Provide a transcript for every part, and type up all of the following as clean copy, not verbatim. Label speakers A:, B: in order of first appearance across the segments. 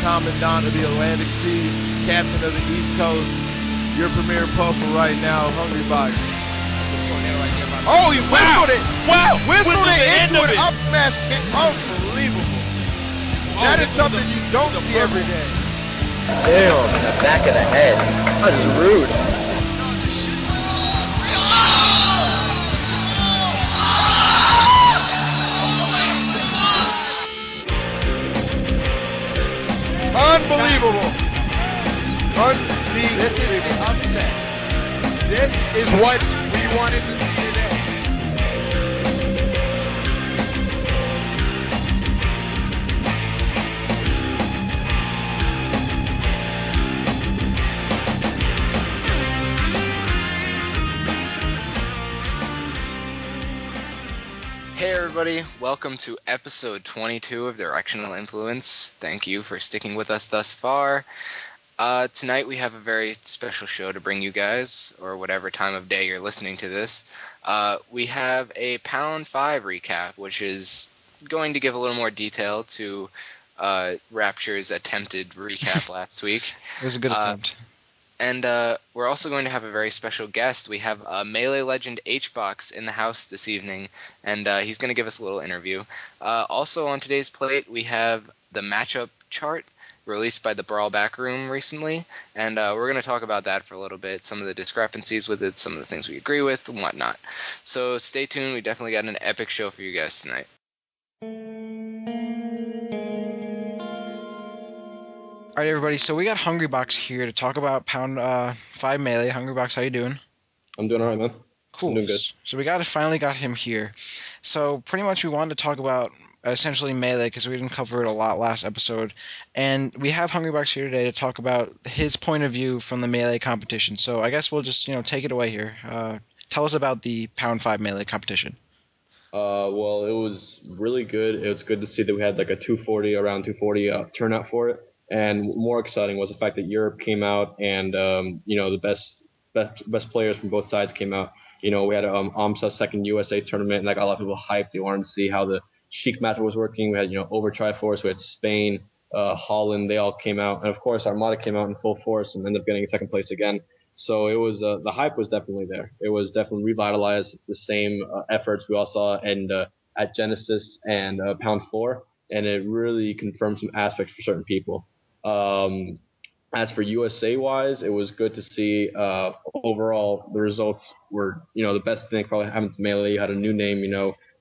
A: Commandant of the Atlantic Seas, Captain of the East Coast, your premier puffer right now, Hungrybox. Oh, he whistled it!
B: Wow!
A: Whistled it into
B: of
A: an
B: it.
A: up smash kick. Unbelievable. That is something you don't see every day.
C: Damn, in the back of the head. That is rude.
A: Unbelievable. Unbelievable. This is the upset. This is what we wanted to see today.
D: Hey everybody, welcome to episode 22 of Directional Influence. Thank you for sticking with us thus far. Tonight we have a very special show to bring you guys, or whatever time of day you're listening to this. We have a Pound 5 recap, which is going to give a little more detail to Rapture's attempted recap last week.
E: It was a good attempt.
D: And we're also going to have a very special guest. We have Melee legend H-Box in the house this evening, and he's going to give us a little interview. Also on today's plate, we have the matchup chart released by the Brawl Backroom recently, and we're going to talk about that for a little bit, some of the discrepancies with it, some of the things we agree with, and whatnot. So stay tuned. We definitely got an epic show for you guys tonight.
E: All right, everybody. So we got Hungrybox here to talk about Pound 5 Melee. Hungrybox, how you doing?
F: I'm doing all right, man.
E: Cool.
F: I'm doing good.
E: So we finally got him here. So pretty much we wanted to talk about essentially Melee because we didn't cover it a lot last episode, and we have Hungrybox here today to talk about his point of view from the Melee competition. So I guess we'll just take it away here. Tell us about the Pound 5 Melee competition.
F: Well, it was really good. It was good to see that we had like a around 240 turnout for it. And more exciting was the fact that Europe came out, and the best players from both sides came out. We had AMSA's second USA tournament, and that got a lot of people hyped. They wanted to see how the Sheik method was working. We had over Triforce, we had Spain, Holland. They all came out, and of course Armada came out in full force and ended up getting second place again. So it was the hype was definitely there. It was definitely revitalized. It's the same efforts we all saw at Genesis and Pound 4, and it really confirmed some aspects for certain people. As for USA-wise, it was good to see overall the results were, the best thing probably happened to Melee. You had a new name,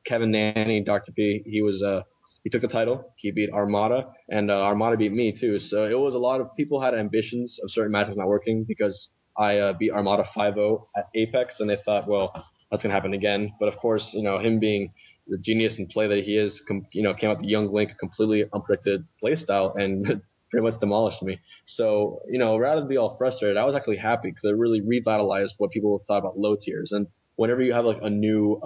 F: Kevin Nanny, Dr. P. He took the title. He beat Armada, and Armada beat me too. So it was a lot of people had ambitions of certain matches not working because I beat Armada 5-0 at Apex, and they thought, well, that's going to happen again. But of course, him being the genius and play that he is, came out with Young Link, completely unpredicted playstyle, and pretty much demolished me. So, rather than be all frustrated, I was actually happy because it really revitalized what people thought about low tiers. And whenever you have like a new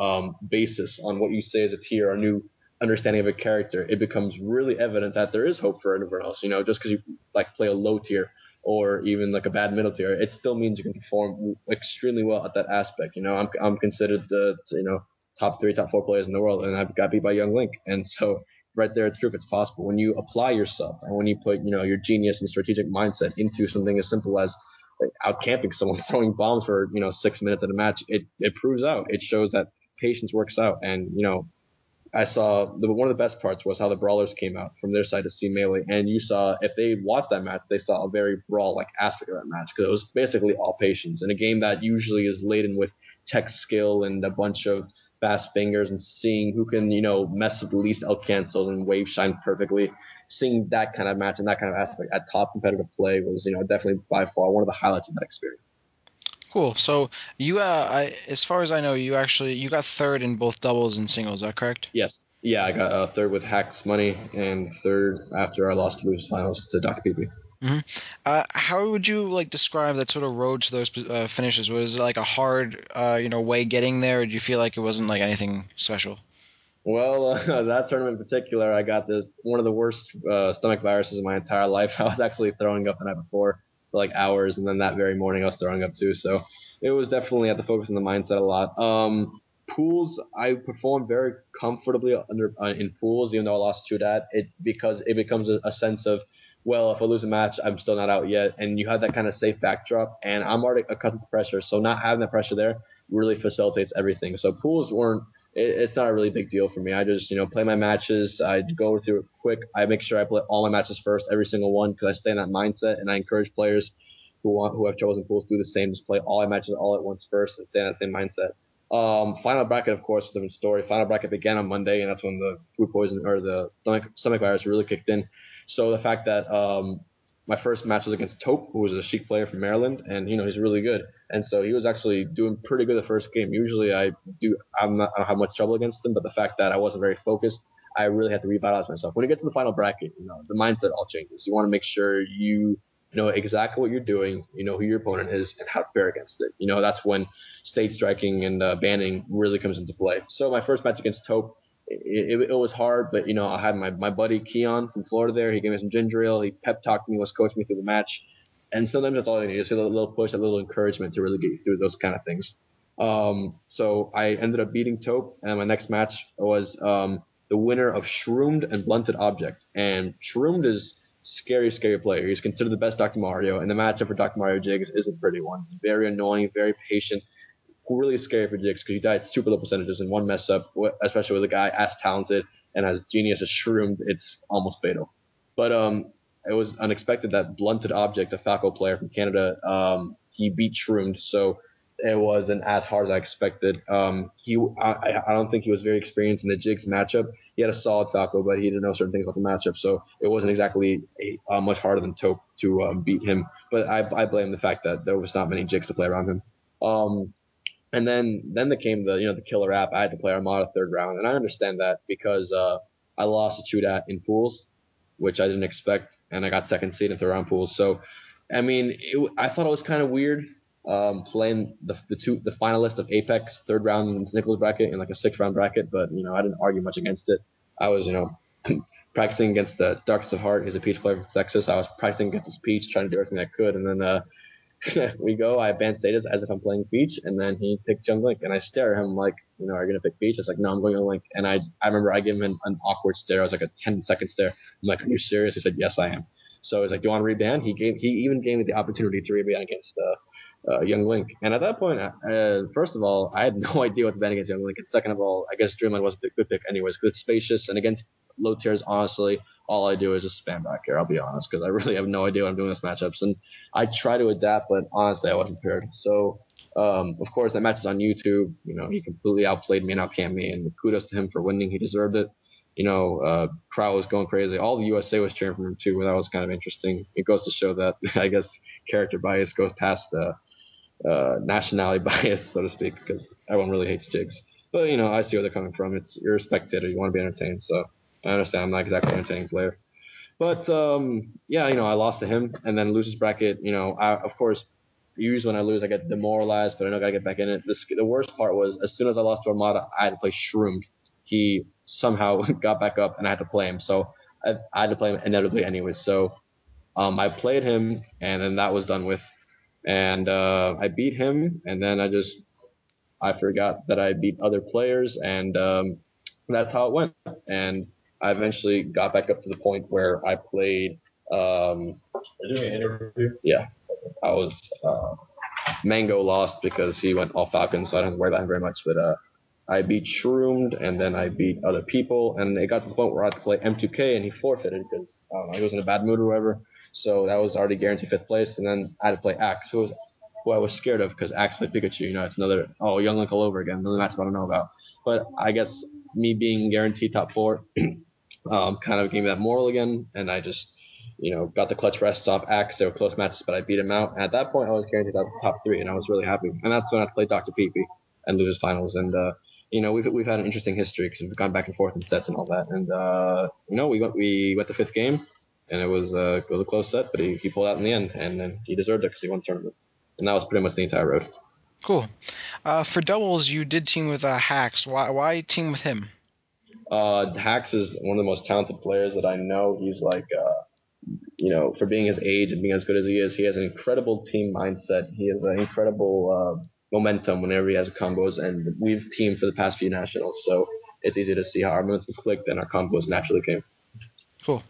F: basis on what you say as a tier, a new understanding of a character, it becomes really evident that there is hope for everyone else. Just because you like play a low tier or even like a bad middle tier, it still means you can perform extremely well at that aspect. I'm considered the top 3, top 4 players in the world, and I've got beat by Young Link, and so right there, it's proof it's possible. When you apply yourself and when you put, your genius and strategic mindset into something as simple as out camping someone, throwing bombs for, 6 minutes in a match, it proves out. It shows that patience works out. And, I saw one of the best parts was how the Brawlers came out from their side to see Melee. And you saw, if they watched that match, they saw a very Brawl-like aspect of that match because it was basically all patience. In a game that usually is laden with tech skill and a bunch of fast fingers and seeing who can, mess with the least L cancels and wave shine perfectly. Seeing that kind of match and that kind of aspect at top competitive play was, definitely by far one of the highlights of that experience.
E: Cool. So you, as far as I know, you got third in both doubles and singles. Is that correct?
F: Yes. Yeah, I got third with Hacks Money and third after I lost the lose finals to Dr. PP.
E: Mm-hmm. How would you describe that sort of road to those finishes? Was it like a hard, way getting there, or did you feel like it wasn't like anything special?
F: Well, that tournament in particular, I got one of the worst stomach viruses in my entire life. I was actually throwing up the night before for like hours, and then that very morning I was throwing up too. So it was definitely at the focus on the mindset a lot. Pools, I performed very comfortably in pools, even though I lost to that. Because it becomes a sense of well, if I lose a match, I'm still not out yet. And you have that kind of safe backdrop, and I'm already accustomed to pressure, so not having that pressure there really facilitates everything. So pools weren't. It's not a really big deal for me. I just play my matches. I go through it quick. I make sure I play all my matches first, every single one, because I stay in that mindset, and I encourage players who have troubles in pools do the same. Just play all my matches all at once first and stay in that same mindset. Final bracket, of course, was a different story. Final bracket began on Monday, and that's when the food poison or the stomach virus really kicked in. So the fact that my first match was against Taupe, who was a Sheik player from Maryland, and he's really good. And so he was actually doing pretty good the first game. Usually I don't have much trouble against him, but the fact that I wasn't very focused, I really had to revitalize myself. When you get to the final bracket, the mindset all changes. You want to make sure you know exactly what you're doing, you know who your opponent is, and how to fare against it. That's when stage striking and banning really comes into play. So my first match against Taupe, it was hard, but I had my buddy Keon from Florida there. He gave me some ginger ale. He pep talked me, was coaching me through the match, and sometimes that's all you need. Just a little push, a little encouragement to really get you through those kind of things. So I ended up beating Taupe, and my next match was the winner of Shroomed and Blunted Object. And Shroomed is scary player. He's considered the best Dr. Mario, and the matchup for Dr. Mario Jigs is a pretty one. It's very annoying, very patient, really scary for Jigs because you die at super low percentages, and one mess up, especially with a guy as talented and as genius as Shroomed, it's almost fatal. But it was unexpected that Blunted Object, a Falco player from Canada, he beat Shroomed, so it wasn't as hard as I expected. I don't think he was very experienced in the Jigs matchup. He had a solid Falco, but he didn't know certain things about the matchup, so it wasn't exactly much harder than Taupe to beat him. But I blame the fact that there was not many Jigs to play around him. And then there came the killer app. I had to play Armada third round, and I understand that because I lost to Chudat in pools, which I didn't expect, and I got second seed in third round pools. So, I mean, I thought it was kind of weird playing the finalists of Apex third round in Nicholas bracket in like a 6-round bracket, but I didn't argue much against it. I was practicing against the Darkest of Heart. He's a Peach player from Texas. I was practicing against his Peach, trying to do everything I could, and then we go. I advance status as if I'm playing Peach, and then he picked Young Link, and I stare at him like, are you gonna pick Peach? I was like, no, I'm going Young Link, and I remember I gave him an awkward stare. I was like a 10-second stare. I'm like, are you serious? He said, yes, I am. So he's like, do you want to reban? He even gave me the opportunity to reban against Young Link, and at that point, first of all, I had no idea what to ban against Young Link, and second of all, I guess Dreamland was a good pick anyways, because it's spacious, and against low tiers, honestly, all I do is just spam back here. I'll be honest, because I really have no idea what I'm doing in this matchups, and I try to adapt, but honestly, I wasn't prepared. So, of course, that match is on YouTube. He completely outplayed me and outcamped me, and kudos to him for winning. He deserved it. Crowd was going crazy. All the USA was cheering for him too. That was kind of interesting. It goes to show that I guess character bias goes past nationality bias, so to speak, because everyone really hates Jigs. But I see where they're coming from. You're a spectator. You want to be entertained, so I understand. I'm not exactly an entertaining player. But yeah, I lost to him, and then losers bracket. Of course, usually when I lose, I get demoralized, but I know I gotta get back in it. The worst part was as soon as I lost to Armada, I had to play Shroomed. He somehow got back up, and I had to play him. So I had to play him inevitably anyways. So I played him, and then that was done with. And I beat him, and then I forgot that I beat other players, and that's how it went. And I eventually got back up to the point where I played. Are you doing an interview? Yeah, I was. Mango lost because he went all Falcons, so I don't have to worry about him very much. But I beat Shroomed, and then I beat other people, and it got to the point where I had to play M2K, and he forfeited because he was in a bad mood or whatever. So that was already guaranteed 5th place, and then I had to play Axe, who I was scared of because Axe played Pikachu. It's another Young Link all over again, another match I don't know about. But I guess me being guaranteed top 4 kind of gave me that moral again, and I just got the clutch rests off Axe. They were close matches, but I beat him out. And at that point, I was guaranteed top 3, and I was really happy. And that's when I played Dr. Peepee and losers finals. And we've had an interesting history because we've gone back and forth in sets and all that. And we went the 5th game, and it was a close set, but he pulled out in the end, and then he deserved it because he won the tournament. And that was pretty much the entire road.
E: Cool. For doubles, you did team with Hax. Why team with him?
F: Hax is one of the most talented players that I know. He's like, for being his age and being as good as he is, he has an incredible team mindset. He has an incredible momentum whenever he has combos, and we've teamed for the past few nationals, so it's easy to see how our momentum clicked and our combos naturally came.
E: Cool.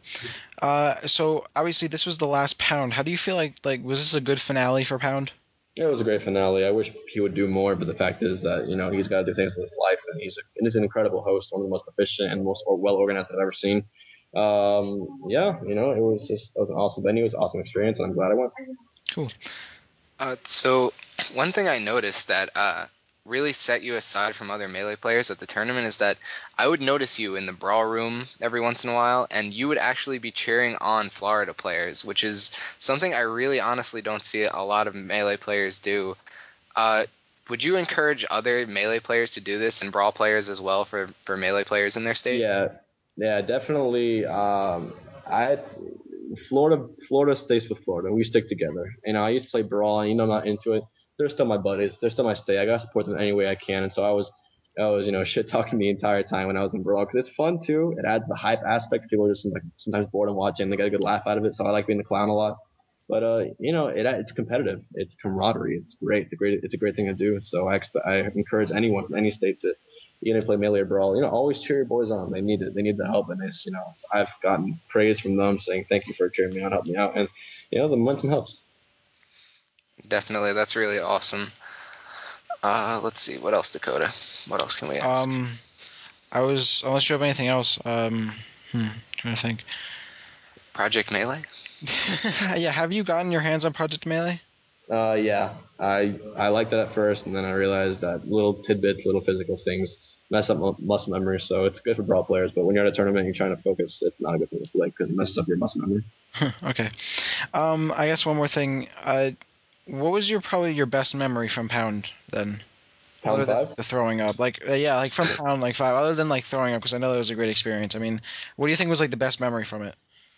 E: So obviously this was the last Pound. How do you feel like was this a good finale for Pound?
F: It was a great finale. I wish he would do more, but the fact is that he's got to do things in his life, and he's an incredible host, one of the most efficient and most well organized I've ever seen. Yeah, it was an awesome venue, it was an awesome experience, and I'm glad I went.
E: Cool.
D: So one thing I noticed that really set you aside from other Melee players at the tournament is that I would notice you in the Brawl room every once in a while, and you would actually be cheering on Florida players, which is something I really honestly don't see a lot of Melee players do. Would you encourage other Melee players to do this and Brawl players as well for Melee players in their state?
F: Yeah, definitely. I Florida stays with Florida. We stick together. I used to play Brawl, and I'm not into it. They're still my buddies. They're still my state. I gotta support them any way I can. And so I was shit talking the entire time when I was in Brawl because it's fun too. It adds the hype aspect. People are just sometimes bored and watching. They get a good laugh out of it. So I like being the clown a lot. But it's competitive. It's camaraderie. It's great. It's a great thing to do. So I encourage anyone from any state to even play Melee or Brawl. Always cheer your boys on. They need it. They need the help. And I've gotten praise from them saying thank you for cheering me on, helping me out, and the momentum helps.
D: Definitely, that's really awesome. Let's see, what else, Dakota? What else can we ask?
E: Unless you have anything else, trying to think.
D: Project Melee?
E: Yeah, have you gotten your hands on Project Melee?
F: Yeah, I liked it at first, and then I realized that little tidbits, little physical things mess up muscle memory. So it's good for Brawl players, but when you're at a tournament and you're trying to focus, it's not a good thing to play because it messes up your muscle memory.
E: Okay. I guess one more thing. What was probably your best memory from Pound then?
F: Pound
E: Other than
F: 5?
E: the throwing up, like from Pound 5. Other than throwing up, because I know that was a great experience. I mean, what do you think was the best memory from it?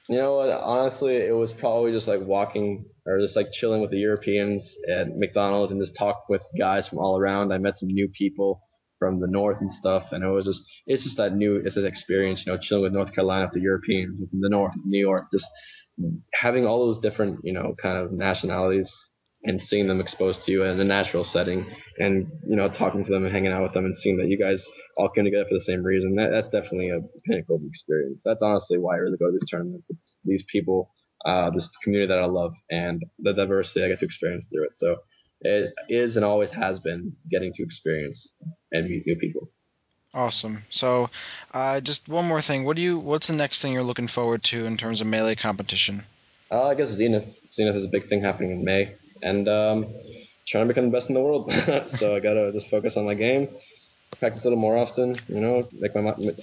F: You know what? Honestly, it was probably just walking or just chilling with the Europeans at McDonald's and just talk with guys from all around. I met some new people from the north and stuff, and it's just it's an experience, chilling with North Carolina with the Europeans, from the north, New York, just having all those different, kind of nationalities and seeing them exposed to you in a natural setting and, talking to them and hanging out with them and seeing that you guys all came together for the same reason. That's definitely a pinnacle of the experience. That's honestly why I really go to these tournaments. It's these people, this community that I love, and the diversity I get to experience through it. So it is and always has been getting to experience and meet new people.
E: Awesome. So, just one more thing. What's the next thing you're looking forward to in terms of Melee competition?
F: I guess Zenith. Zenith is a big thing happening in May, and trying to become the best in the world. So I gotta just focus on my game, practice a little more often.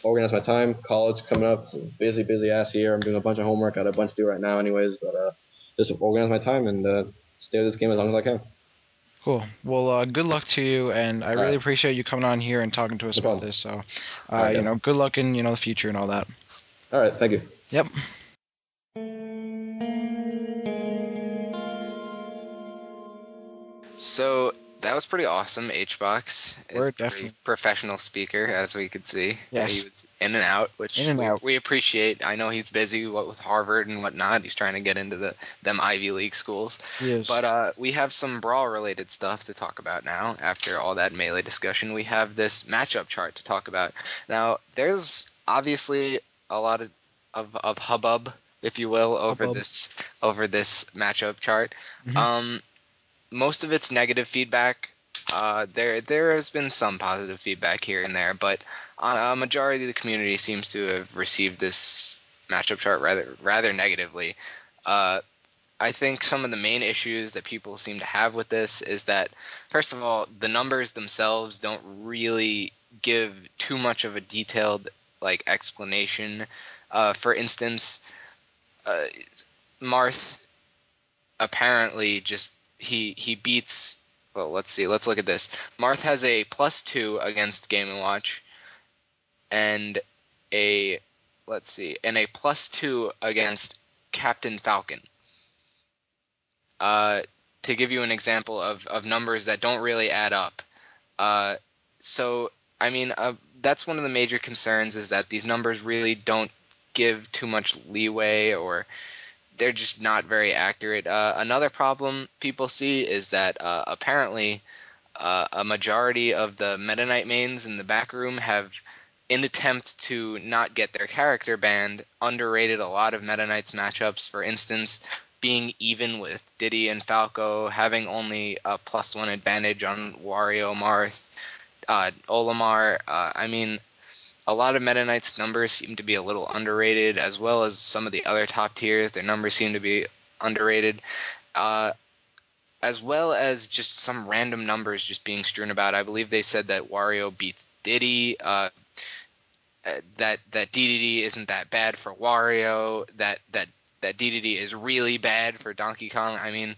F: Organize my time. College coming up, it's a busy ass year. I'm doing a bunch of homework. Got a bunch to do right now, anyways. But just organize my time and stay with this game as long as I can.
E: Cool. Well, good luck to you, and I really appreciate you coming on here and talking to us about this. So, good luck in the future and all that.
F: All right. Thank you.
E: Yep.
D: So that was pretty awesome. Hbox is a pretty professional speaker, as we could see.
E: Yes.
D: He was in and out, which we appreciate. I know he's busy with Harvard and whatnot. He's trying to get into them Ivy League schools.
E: Yes.
D: But we have some Brawl-related stuff to talk about now. After all that Melee discussion, we have this matchup chart to talk about. Now, there's obviously a lot of hubbub, if you will, over this matchup chart.
E: Mm-hmm.
D: Most of it's negative feedback. There has been some positive feedback here and there, but a majority of the community seems to have received this matchup chart rather negatively. I think some of the main issues that people seem to have with this is that, first of all, the numbers themselves don't really give too much of a detailed explanation. For instance, Marth apparently just he beats. Well, let's see. Let's look at this. Marth has a +2 against Game & Watch, and a +2 against Captain Falcon. To give you an example of numbers that don't really add up. So I mean, that's one of the major concerns, is that these numbers really don't give too much leeway, or they're just not very accurate. Another problem people see is that apparently a majority of the Meta Knight mains in the back room have in attempt to not get their character banned, underrated a lot of Meta Knights matchups. For instance, being even with Diddy and Falco, having only a +1 advantage on Wario, Marth, Olimar. I mean, a lot of Meta Knights numbers seem to be a little underrated, as well as some of the other top tiers. Their numbers seem to be underrated. As well as just some random numbers just being strewn about. I believe they said that Wario beats Diddy, that DDD isn't that bad for Wario, that DDD is really bad for Donkey Kong. I mean,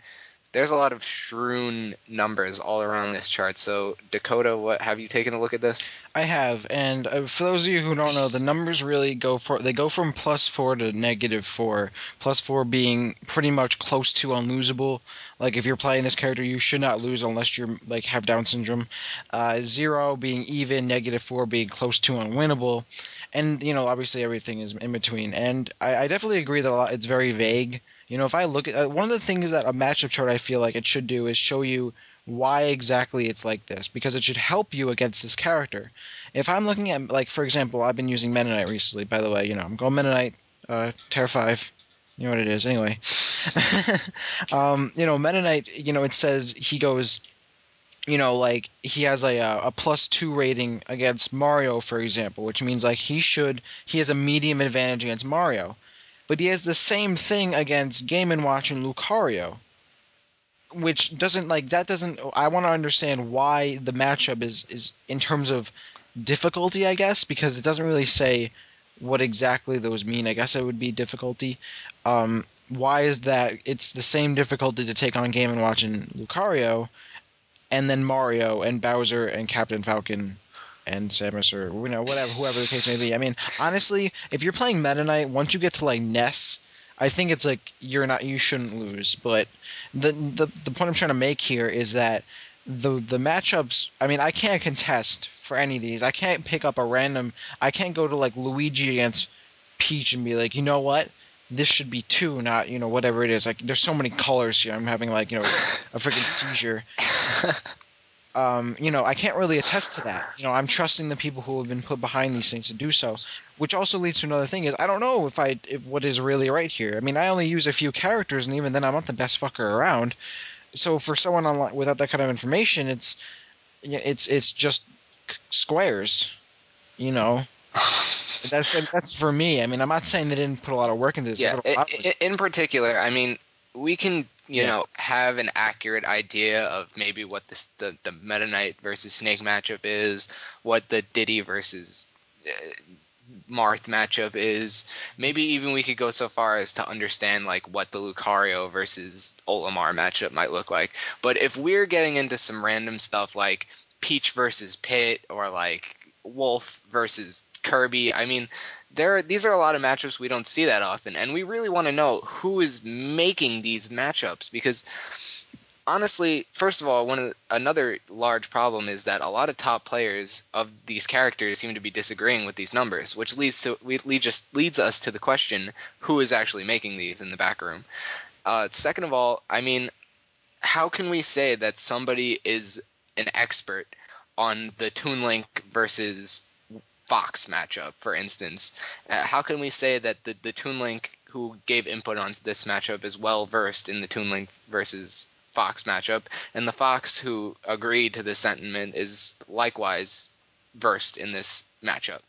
D: there's a lot of strewn numbers all around this chart. So, Dakota, what have you taken a look at this?
E: I have, and for those of you who don't know, the numbers really go from +4 to -4. +4 being pretty much close to unlosable. Like if you're playing this character, you should not lose unless you're like have Down syndrome. 0 being even, -4 being close to unwinnable, and obviously everything is in between. And I definitely agree that it's very vague. If I look at one of the things that a matchup chart I feel like it should do is show you why exactly it's like this, because it should help you against this character. If I'm looking at, like, for example, I've been using Meta Knight recently, by the way, I'm going Meta Knight, Terra 5, you know what it is, anyway. Meta Knight, it says he goes, like, he has a +2 rating against Mario, for example, which means, like, he has a medium advantage against Mario. But he has the same thing against Game & Watch and Lucario. Which doesn't I want to understand why the matchup is in terms of difficulty, I guess, because it doesn't really say what exactly those mean. I guess it would be difficulty. Why is that it's the same difficulty to take on Game & Watch and Lucario, and then Mario and Bowser and Captain Falcon and Samus, or whoever the case may be. I mean, honestly, if you're playing Meta Knight, once you get to like Ness, I think it's like you shouldn't lose. But the point I'm trying to make here is that the matchups, I mean, I can't contest for any of these. I can't pick up I can't go to like Luigi against Peach and be like, you know what? This should be 2, not, whatever it is. Like, there's so many colors here. I'm having like, a freaking seizure. I can't really attest to that. I'm trusting the people who have been put behind these things to do so, which also leads to another thing is I don't know if what is really right here. I mean, I only use a few characters, and even then I'm not the best fucker around. So for someone online without that kind of information, it's just squares, That's for me. I mean, I'm not saying they didn't put a lot of work into this.
D: Yeah, in particular, I mean, we can have an accurate idea of maybe what the Meta Knight versus Snake matchup is, what the Diddy versus Marth matchup is. Maybe even we could go so far as to understand like what the Lucario versus Olimar matchup might look like. But if we're getting into some random stuff like Peach versus Pit or like Wolf versus Kirby, I mean, these are a lot of matchups we don't see that often, and we really want to know who is making these matchups, because honestly, first of all, another large problem is that a lot of top players of these characters seem to be disagreeing with these numbers, which leads us to the question, who is actually making these in the back room? Second of all, I mean, how can we say that somebody is an expert on the Toon Link versus Fox matchup, for instance? How can we say that the Toon Link who gave input on this matchup is well versed in the Toon Link versus Fox matchup, and the Fox who agreed to this sentiment is likewise versed in this matchup?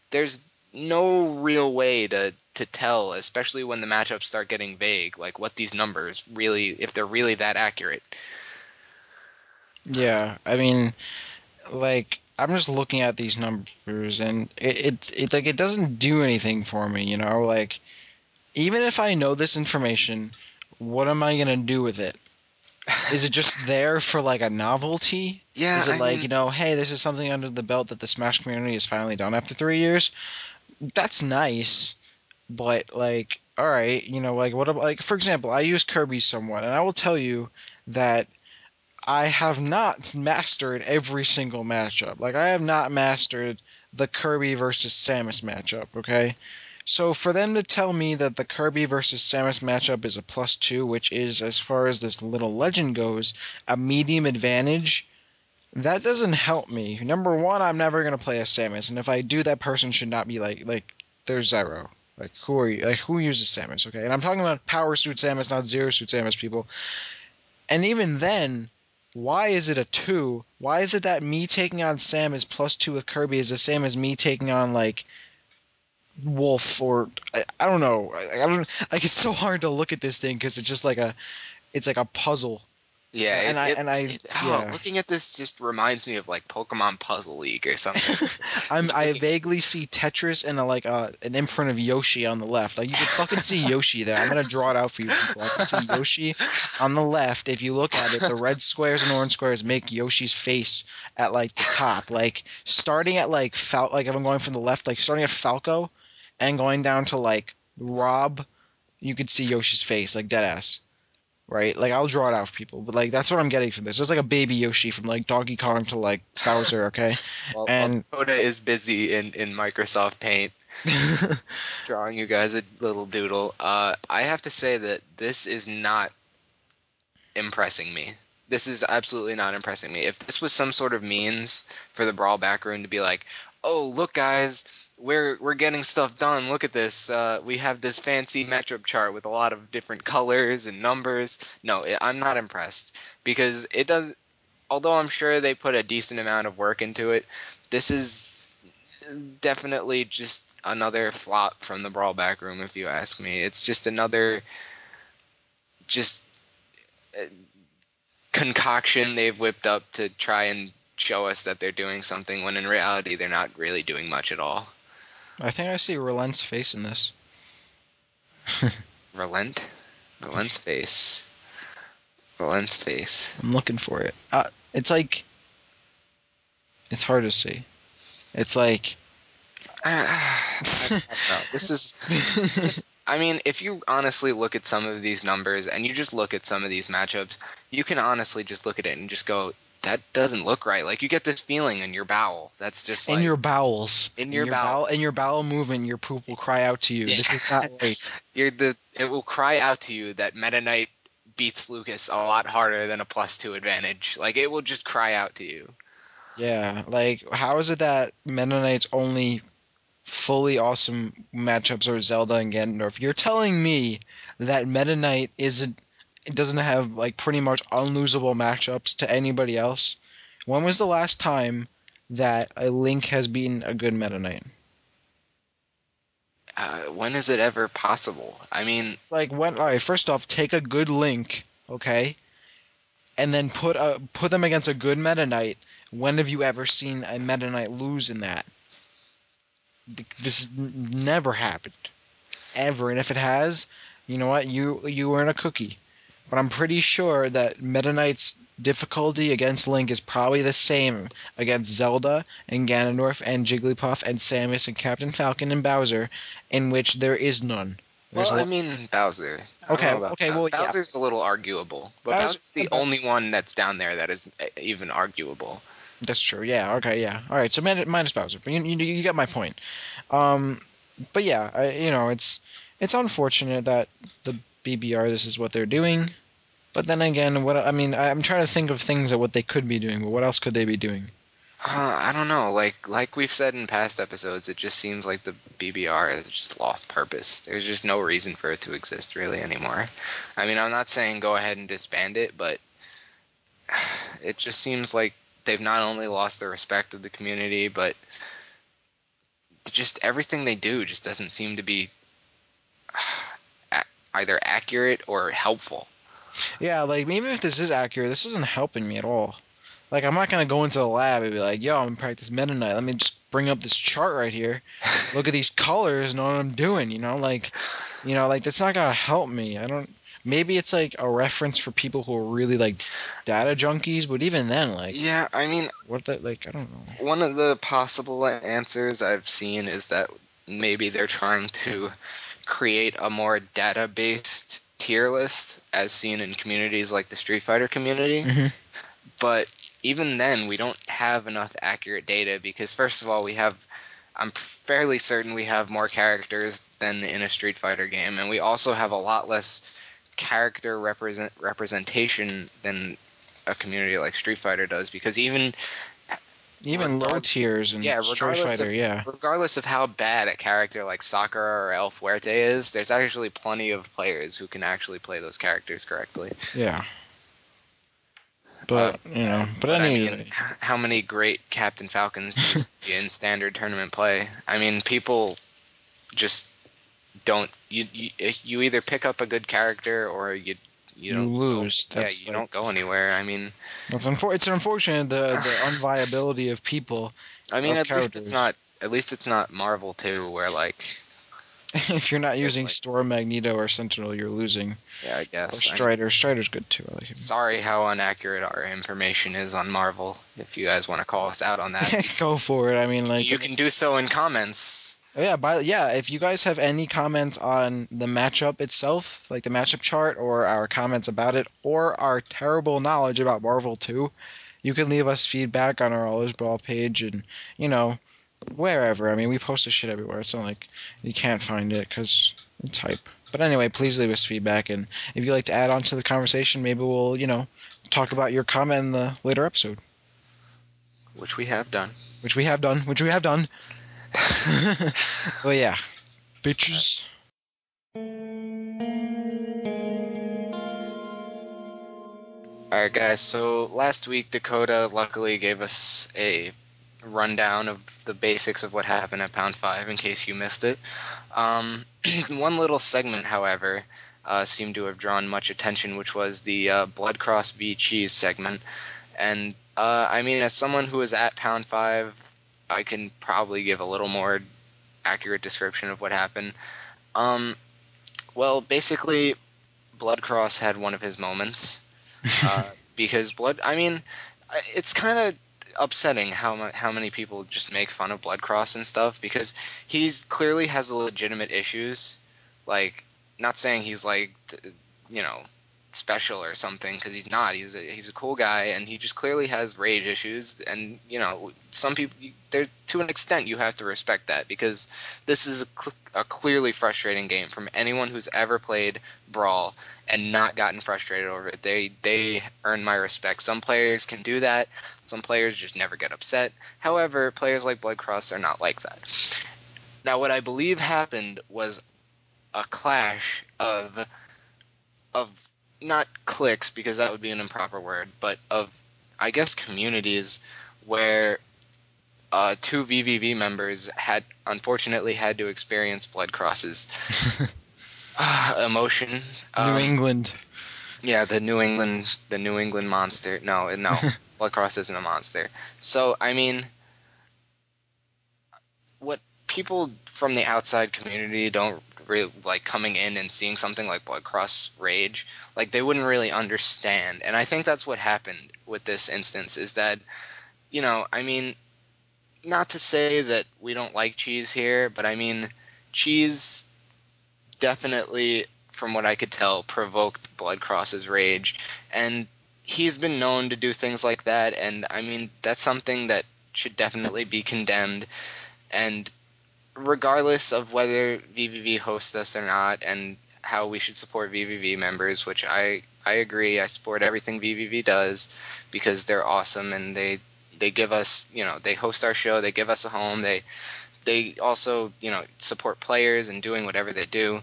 D: There's no real way to tell, especially when the matchups start getting vague, like what these numbers really, if they're really that accurate.
E: Yeah, I mean, like, I'm just looking at these numbers, and it doesn't do anything for me, Like, even if I know this information, what am I gonna do with it? Is it just there for like a novelty?
D: Yeah.
E: Is it hey, this is something under the belt that the Smash community has finally done after 3 years? That's nice, but like, all right, what about, like, for example, I use Kirby somewhat, and I will tell you that I have not mastered every single matchup. Like, I have not mastered the Kirby versus Samus matchup, okay? So for them to tell me that the Kirby versus Samus matchup is a +2, which is, as far as this little legend goes, a medium advantage, That doesn't help me. Number one, I'm never gonna play as Samus, and if I do, that person should not be like there's zero. Like who are you? Like who uses Samus? Okay, and I'm talking about power suit Samus, not zero suit Samus, people. And even then, why is it a 2? Why is it that me taking on Samus plus 2 with Kirby is the same as me taking on like Wolf or I don't know. I don't like. It's so hard to look at this thing because it's just like it's like a puzzle.
D: Yeah,
E: Yeah.
D: looking at this just reminds me of like Pokemon Puzzle League or something.
E: I vaguely see Tetris and an imprint of Yoshi on the left. Like you can fucking see Yoshi there. I'm gonna draw it out for you people. I can see Yoshi on the left. If you look at it, the red squares and orange squares make Yoshi's face at like the top. Like starting at like if I'm going from the left, like starting at Falco and going down to like Rob, you could see Yoshi's face, like deadass. Right? Like, I'll draw it out for people, but, like, that's what I'm getting from this. It's like a baby Yoshi from, like, Donkey Kong to, like, Bowser, okay?
D: Well,
E: And
D: Dakota is busy in Microsoft Paint drawing you guys a little doodle. I have to say that this is not impressing me. This is absolutely not impressing me. If this was some sort of means for the Brawl backroom to be like, oh, look, guys, we're getting stuff done. Look at this. We have this fancy matchup chart with a lot of different colors and numbers. No, I'm not impressed because it does. Although I'm sure they put a decent amount of work into it, this is definitely just another flop from the Brawl backroom, if you ask me. It's just another concoction they've whipped up to try and show us that they're doing something when in reality they're not really doing much at all.
E: I think I see Relent's face in this.
D: Relent's face. Relent's face.
E: I'm looking for it. It's like... It's hard to see. It's like...
D: I don't know. This is... I mean, if you honestly look at some of these numbers and you just look at some of these matchups, you can honestly just look at it and just go, that doesn't look right. Like, you get this feeling in your bowel. That's just like...
E: In your bowels.
D: In your bowel.
E: In your bowel movement, your poop will cry out to you.
D: Yeah.
E: This is not right.
D: It will cry out to you that Meta Knight beats Lucas a lot harder than a +2 advantage. Like, it will just cry out to you.
E: Yeah, like, how is it that Meta Knight's only fully awesome matchups are Zelda and Ganondorf? You're telling me that Meta Knight doesn't have like pretty much unlosable matchups to anybody else? When was the last time that a Link has beaten a good Meta Knight?
D: When is it ever possible? I mean,
E: It's like when. All right, first off, take a good Link, okay, and then put them against a good Meta Knight. When have you ever seen a Meta Knight lose in that? This has never happened, ever. And if it has, you know what? You earn a cookie. But I'm pretty sure that Meta Knight's difficulty against Link is probably the same against Zelda and Ganondorf and Jigglypuff and Samus and Captain Falcon and Bowser, in which there is none.
D: I mean Bowser.
E: Okay, well, yeah.
D: Bowser's a little arguable, but Bowser's the only one that's down there that is even arguable.
E: That's true. Yeah. Okay. Yeah. All right. So minus Bowser, but you get my point. But yeah, it's unfortunate that the BBR this is what they're doing. But then again, I'm trying to think of things that what they could be doing. But what else could they be doing?
D: I don't know. Like we've said in past episodes, it just seems like the BBR has just lost purpose. There's just no reason for it to exist really anymore. I mean, I'm not saying go ahead and disband it, but it just seems like they've not only lost the respect of the community, but just everything they do just doesn't seem to be either accurate or helpful.
E: Yeah, like even if this is accurate, this isn't helping me at all. Like I'm not gonna go into the lab and be like, "Yo, I'm gonna practice Meta Knight. Let me just bring up this chart right here. Look at these colors and know what I'm doing." Like that's not gonna help me. Maybe it's like a reference for people who are really like data junkies, but even then, like,
D: yeah, I mean,
E: I don't know.
D: One of the possible answers I've seen is that maybe they're trying to create a more data-based tier list, as seen in communities like the Street Fighter community.
E: Mm-hmm.
D: But even then, we don't have enough accurate data because, first of all, I'm fairly certain we have more characters than in a Street Fighter game, and we also have a lot less character representation than a community like Street Fighter does, because even
E: low tiers and Street Fighter,
D: regardless of how bad a character like Sakura or El Fuerte is, there's actually plenty of players who can actually play those characters correctly.
E: Yeah. But anyway.
D: How many great Captain Falcons do you see in standard tournament play? I mean, people just don't. You either pick up a good character or you don't
E: lose.
D: You don't go anywhere. I mean,
E: it's unfortunate the unviability of people.
D: I mean, at least it's not Marvel 2, where like
E: if you're not using Storm, Magneto, or Sentinel, you're losing.
D: Yeah, I guess.
E: Or Strider. Strider's good too. I like him.
D: Sorry how inaccurate our information is on Marvel. If you guys want to call us out on that,
E: go for it. I mean, like
D: you can do so in comments.
E: If you guys have any comments on the matchup itself, like the matchup chart, or our comments about it, or our terrible knowledge about Marvel 2, you can leave us feedback on our All Is Brawl page, and wherever. I mean, we post this shit everywhere. It's not like you can't find it because it's hype. But anyway, please leave us feedback, and if you'd like to add on to the conversation, maybe we'll, talk about your comment in the later episode.
D: Which we have done.
E: Well, yeah. Bitches.
D: Alright, guys, so last week Dakota luckily gave us a rundown of the basics of what happened at Pound 5 in case you missed it. One little segment, however, seemed to have drawn much attention, which was the Blood Cross v Cheese segment. And as someone who was at Pound 5, I can probably give a little more accurate description of what happened. Well, basically, Blood Cross had one of his moments. Because it's kind of upsetting how many people just make fun of Blood Cross and stuff, because he clearly has legitimate issues. Like, not saying he's like, special or something, because he's not. He's a cool guy, and he just clearly has rage issues. And some people, to an extent, you have to respect that, because this is a clearly frustrating game from anyone who's ever played Brawl and not gotten frustrated over it. They earn my respect. Some players can do that. Some players just never get upset. However, players like Blood Cross are not like that. Now, what I believe happened was a clash of not cliques, because that would be an improper word, but of, I guess, communities where two VVV members unfortunately had to experience Blood Cross's emotion.
E: New England.
D: Yeah, the New England monster. No, Blood Cross isn't a monster. So, what people from the outside community don't really like coming in and seeing something like Blood Cross rage, like they wouldn't really understand. And I think that's what happened with this instance, is that, not to say that we don't like Cheese here, but Cheese definitely, from what I could tell, provoked Blood Cross's rage. And he's been known to do things like that, and that's something that should definitely be condemned. And regardless of whether VVV hosts us or not, and how we should support VVV members, which I agree, I support everything VVV does, because they're awesome, and they give us, they host our show, they give us a home, they also, support players and doing whatever they do.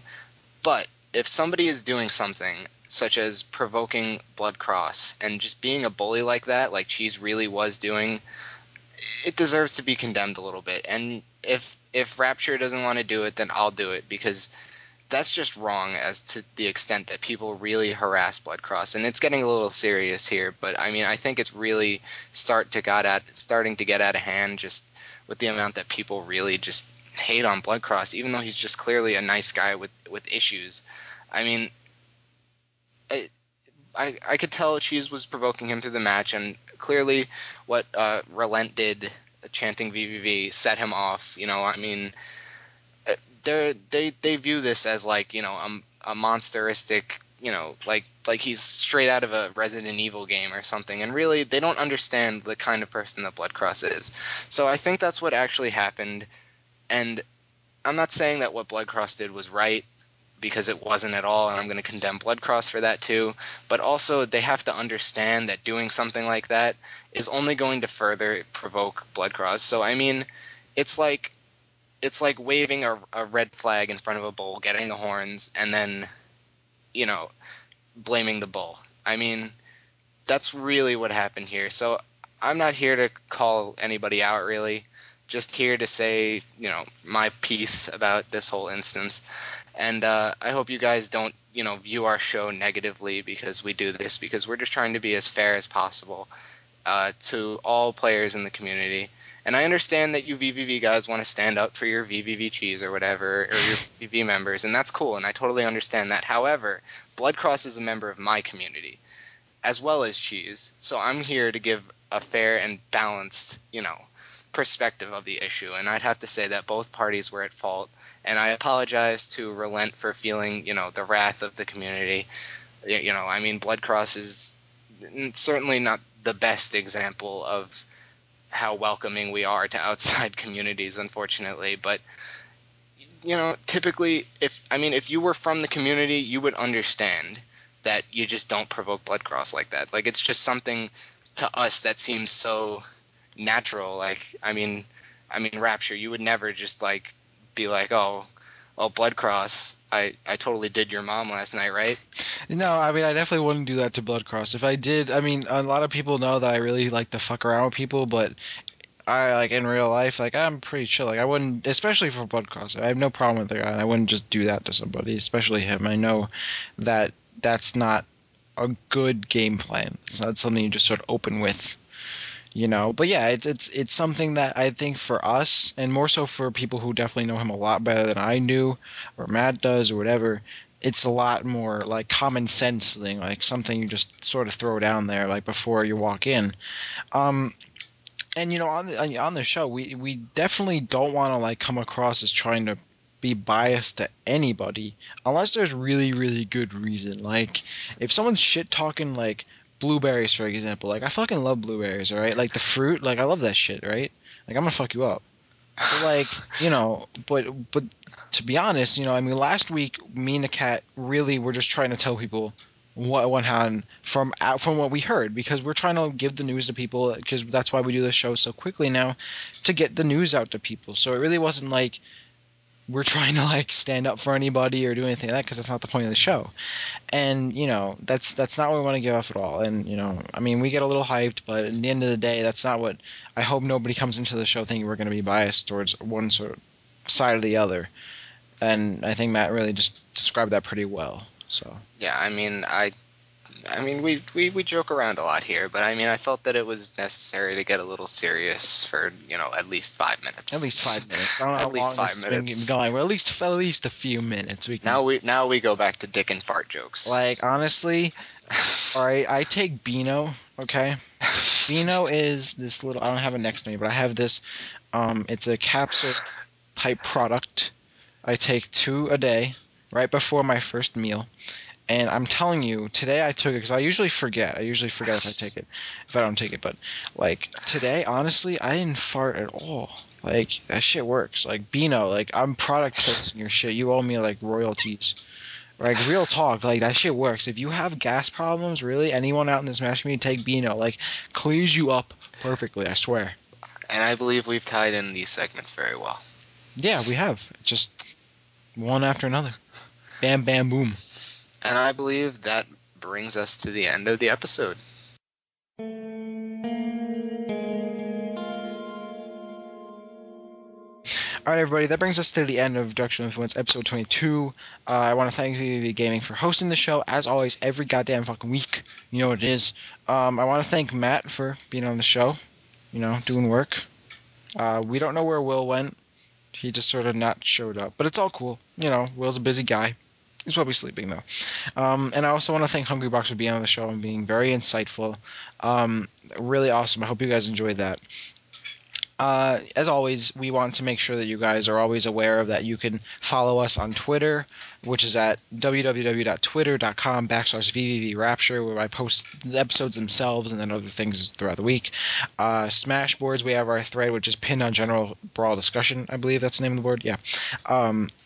D: But if somebody is doing something such as provoking Blood Cross and just being a bully like that, like Cheese really was doing, it deserves to be condemned a little bit. And if Rapture doesn't want to do it, then I'll do it, because that's just wrong as to the extent that people really harass Blood Cross. And it's getting a little serious here, but I think it's really starting to get out of hand, just with the amount that people really just hate on Blood Cross, even though he's just clearly a nice guy with issues. I could tell Cheese was provoking him through the match, and clearly what Relent did, chanting VVV, set him off. They view this as like, a monsteristic, like he's straight out of a Resident Evil game or something, and really they don't understand the kind of person that Blood Cross is. So I think that's what actually happened, and I'm not saying that what Blood Cross did was right, because it wasn't at all, and I'm going to condemn Blood Cross for that too. But also, they have to understand that doing something like that is only going to further provoke Blood Cross. So I mean, it's like waving a red flag in front of a bull, getting the horns, and then, blaming the bull. I mean, that's really what happened here. So I'm not here to call anybody out, really. Just here to say, my piece about this whole instance. And I hope you guys don't, view our show negatively because we do this, because we're just trying to be as fair as possible to all players in the community. And I understand that you VVV guys want to stand up for your VVV cheese or whatever, or your VVV members, and that's cool, and I totally understand that. However, Blood Cross is a member of my community, as well as Cheese, so I'm here to give a fair and balanced, perspective of the issue, and I'd have to say that both parties were at fault, and I apologize to Relent for feeling, the wrath of the community. I mean, Blood Cross is certainly not the best example of how welcoming we are to outside communities, unfortunately, but typically if you were from the community, you would understand that you just don't provoke Blood Cross like that. Like, it's just something to us that seems so natural. Like, I mean Rapture, you would never just like be like, oh Blood Cross, I totally did your mom last night, right?
E: No, I mean, I definitely wouldn't do that to Blood Cross. If I did, I mean, a lot of people know that I really like to fuck around with people, but I, like, in real life, like, I'm pretty chill. Like, I wouldn't, especially for Blood Cross, I have no problem with the guy, and I wouldn't just do that to somebody, especially him. I know that that's not a good game plan. It's not something you just sort of open with. But yeah, it's something that I think for us, and more so for people who definitely know him a lot better than I do, or Matt does, or whatever, it's a lot more like common sense thing, like something you just sort of throw down there, like before you walk in. And on the show, we definitely don't want to like come across as trying to be biased to anybody, unless there's really, really good reason. Like, if someone's shit talking like blueberries, for example. Like, I fucking love blueberries, alright? Like, the fruit, like, I love that shit, right? Like, I'm gonna fuck you up. But, like, but to be honest, last week, me and the cat really were just trying to tell people what went on from what we heard, because we're trying to give the news to people, because that's why we do the show so quickly now, to get the news out to people. So it really wasn't like we're trying to like stand up for anybody or do anything like that, because that's not the point of the show. And that's not what we want to give off at all. And we get a little hyped, but at the end of the day, that's not what I hope. Nobody comes into the show thinking we're going to be biased towards one sort of side or the other. And I think Matt really just described that pretty well. So
D: yeah, we joke around a lot here, but I felt that it was necessary to get a little serious for at least 5 minutes.
E: At least 5 minutes. I don't know
D: at least 5 minutes.
E: Going. Well, at least a few minutes.
D: Now we go back to dick and fart jokes.
E: Like, honestly, all right. I take Beano. Okay, Beano is this little. I don't have it next to me, but I have this. It's a capsule type product. I take 2 a day, right before my first meal. And I'm telling you, today I took it because I usually forget. If I take it, if I don't take it. But like today, honestly, I didn't fart at all. Like, that shit works. Like, Beano, like, I'm product placing your shit. You owe me like royalties. Like, real talk, like, that shit works. If you have gas problems, really, anyone out in this Smash community, take Beano. Like, clears you up perfectly, I swear.
D: And I believe we've tied in these segments very well.
E: Yeah, we have. Just one after another. Bam, bam, boom.
D: And I believe that brings us to the end of the episode.
E: All right, everybody, that brings us to the end of Directional Influence episode 22. I want to thank VVV Gaming for hosting the show, as always, every goddamn fucking week. You know what it is. I want to thank Matt for being on the show, doing work. We don't know where Will went. He just sort of not showed up, but it's all cool. Will's a busy guy. He's probably sleeping, though. And I also want to thank Hungrybox for being on the show and being very insightful. Really awesome. I hope you guys enjoyed that. As always, we want to make sure that you guys are always aware of that. You can follow us on Twitter, which is at www.twitter.com/VVVRapture, where I post the episodes themselves and then other things throughout the week. Smashboards, we have our thread, which is pinned on General Brawl Discussion, I believe that's the name of the board. Yeah.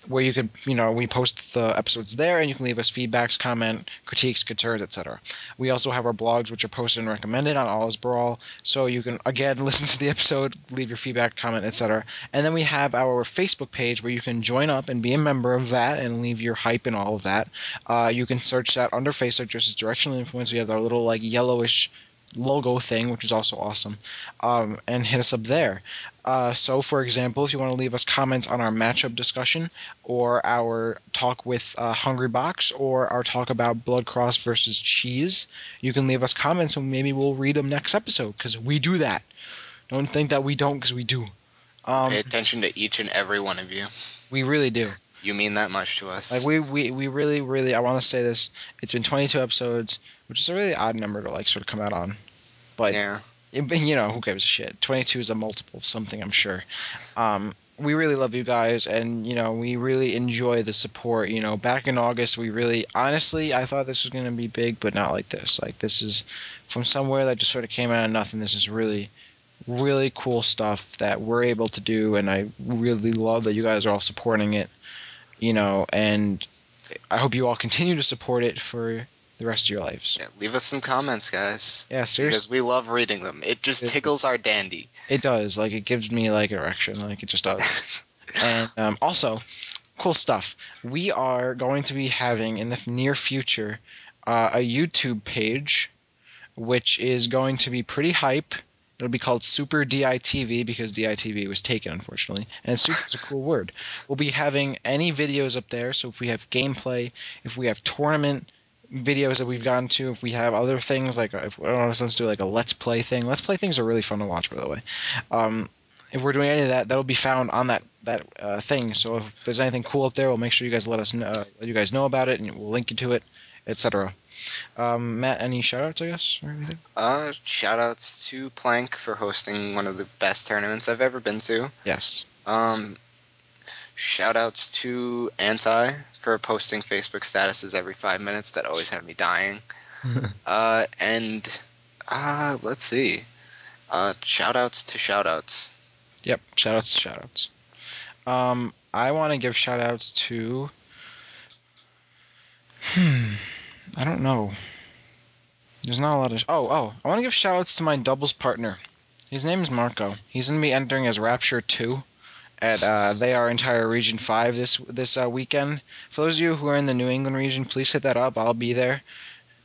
E: Where you could, we post the episodes there, and you can leave us feedbacks, comment, critiques, concerns, etc. We also have our blogs, which are posted and recommended on All Is Brawl, so you can, again, listen to the episode, leave your feedback, comment, etc. And then we have our Facebook page where you can join up and be a member of that and leave your hype and all of that. You can search that under Facebook, just as Directional Influence. We have our little yellowish logo thing, which is also awesome, and hit us up there. So, for example, if you want to leave us comments on our matchup discussion or our talk with Hungrybox or our talk about Blood Cross versus Cheese, you can leave us comments and maybe we'll read them next episode, because we do that. Don't think that we don't, because we do.
D: Pay attention to each and every one of you.
E: We really do.
D: You mean that much to us.
E: We really, really, I want to say this. It's been 22 episodes, which is a really odd number to sort of come out on. But,
D: yeah.
E: Who gives a shit? 22 is a multiple of something, I'm sure. We really love you guys, and, we really enjoy the support. Back in August, honestly, I thought this was going to be big, but not like this. This is from somewhere that just sort of came out of nothing. This is really, really cool stuff that we're able to do, and I really love that you guys are all supporting it, and I hope you all continue to support it for the rest of your lives.
D: Yeah, leave us some comments, guys.
E: Yeah, seriously.
D: Because we love reading them. It just tickles our dandy.
E: It does. It gives me, erection. It just does. And also, cool stuff. We are going to be having, in the near future, a YouTube page, which is going to be pretty hype. It'll be called Super DITV, because DITV was taken, unfortunately. And super is a cool word. We'll be having any videos up there, so if we have gameplay, if we have tournament videos that we've gotten to, if we have other things, if let's do a Let's Play thing. Let's Play things are really fun to watch, by the way. If we're doing any of that, that'll be found on that thing. So if there's anything cool up there, we'll make sure you guys let you guys know about it, and we'll link you to it, etc. Matt, any shout-outs, I guess, or anything?
D: Shout-outs to Plank for hosting one of the best tournaments I've ever been to.
E: Yes.
D: Shout-outs to Anti for posting Facebook statuses every 5 minutes that always have me dying. Let's see. Shout-outs to shout-outs.
E: Yep, shout-outs to shout-outs. I want to give shout-outs to... I don't know. There's not a lot of... I want to give shout-outs to my doubles partner. His name is Marco. He's going to be entering as Rapture 2 at They Are Entire Region 5 this weekend. For those of you who are in the New England region, please hit that up. I'll be there.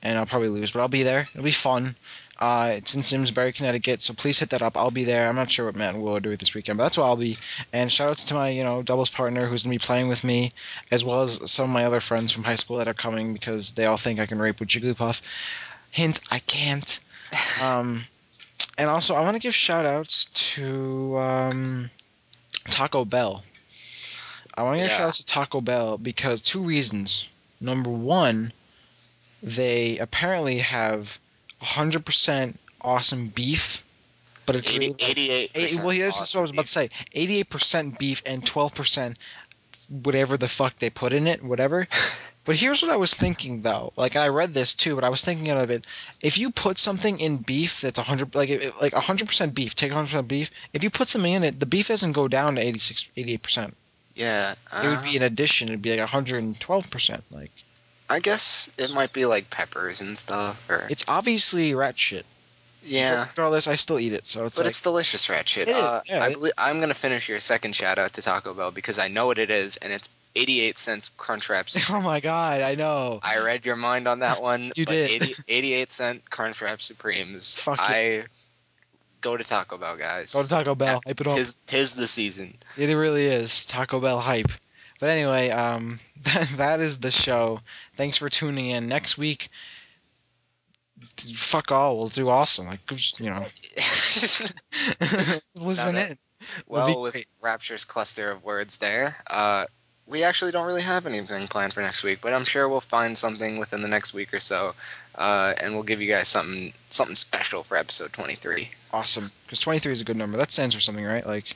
E: And I'll probably lose, but I'll be there. It'll be fun. It's in Simsbury, Connecticut, so please hit that up. I'll be there. I'm not sure what Matt and Will are doing this weekend, but that's where I'll be. And shout-outs to my, doubles partner who's going to be playing with me, as well as some of my other friends from high school that are coming because they all think I can rape with Jigglypuff. Hint, I can't. And also, I want to give shout-outs to Taco Bell. I want to give shout-outs to Taco Bell because 2 reasons. Number 1, they apparently have 100% awesome beef, but it's
D: 88%.
E: Well, here's what I was about to say: 88% beef and 12% whatever the fuck they put in it, whatever. But here's what I was thinking, though. I read this too, but I was thinking of it. If you put something in beef that's 100% beef, take 100% beef. If you put something in it, the beef doesn't go down to 88%.
D: Yeah.
E: It would be an addition. It'd be 112%.
D: I guess it might be peppers and stuff, or
E: it's obviously rat shit.
D: Yeah.
E: Regardless, I still eat it, so it's.
D: But it's delicious rat shit.
E: It is. Yeah,
D: I believe I'm gonna finish your second shout out to Taco Bell because I know what it is, and it's 88 cents Crunchwrap.
E: Oh my god, I know.
D: I read your mind on that one.
E: You did.
D: 88-cent Crunchwrap Supremes.
E: Fuck it.
D: Go to Taco Bell, guys.
E: Go to Taco Bell. Hype it up.
D: Tis the season.
E: It really is. Taco Bell hype. But anyway, that is the show. Thanks for tuning in. Next week, fuck all, we'll do awesome. Listen in.
D: Well, with Rapture's cluster of words there, we actually don't really have anything planned for next week, but I'm sure we'll find something within the next week or so, and we'll give you guys something special for episode 23.
E: Awesome, because 23 is a good number. That stands for something, right? Like,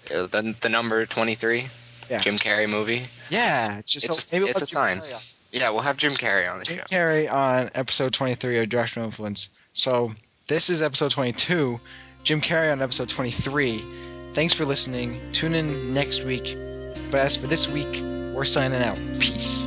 D: The number 23,
E: yeah.
D: Jim Carrey movie.
E: Yeah, maybe
D: It's a sign. Yeah, we'll have Jim Carrey on the show.
E: Jim Carrey on episode 23 of Directional Influence. So this is episode 22. Jim Carrey on episode 23. Thanks for listening. Tune in next week. But as for this week, we're signing out. Peace.